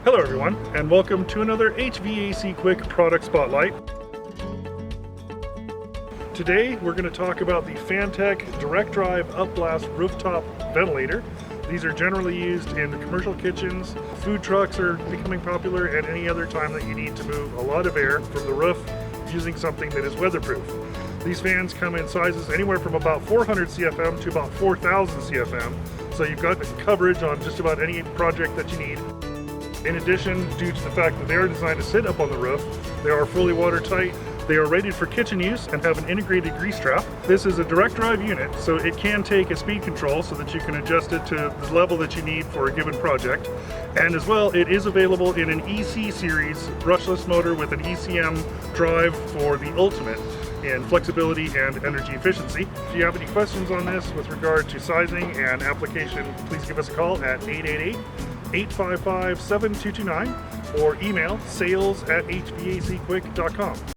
Hello everyone, and welcome to another HVAC Quick Product Spotlight. Today we're going to talk about the Fantech Direct Drive Upblast Rooftop Ventilator. These are generally used in commercial kitchens. Food trucks are becoming popular at any other time that you need to move a lot of air from the roof using something that is weatherproof. These fans come in sizes anywhere from about 400 CFM to about 4,000 CFM, so you've got coverage on just about any project that you need. In addition, due to the fact that they are designed to sit up on the roof, they are fully watertight. They are rated for kitchen use and have an integrated grease trap. This is a direct drive unit, so it can take a speed control so that you can adjust it to the level that you need for a given project. And as well, it is available in an EC series brushless motor with an ECM drive for the ultimate in flexibility and energy efficiency. If you have any questions on this with regard to sizing and application, please give us a call at 888-855-7229 or email sales@hvacquick.com.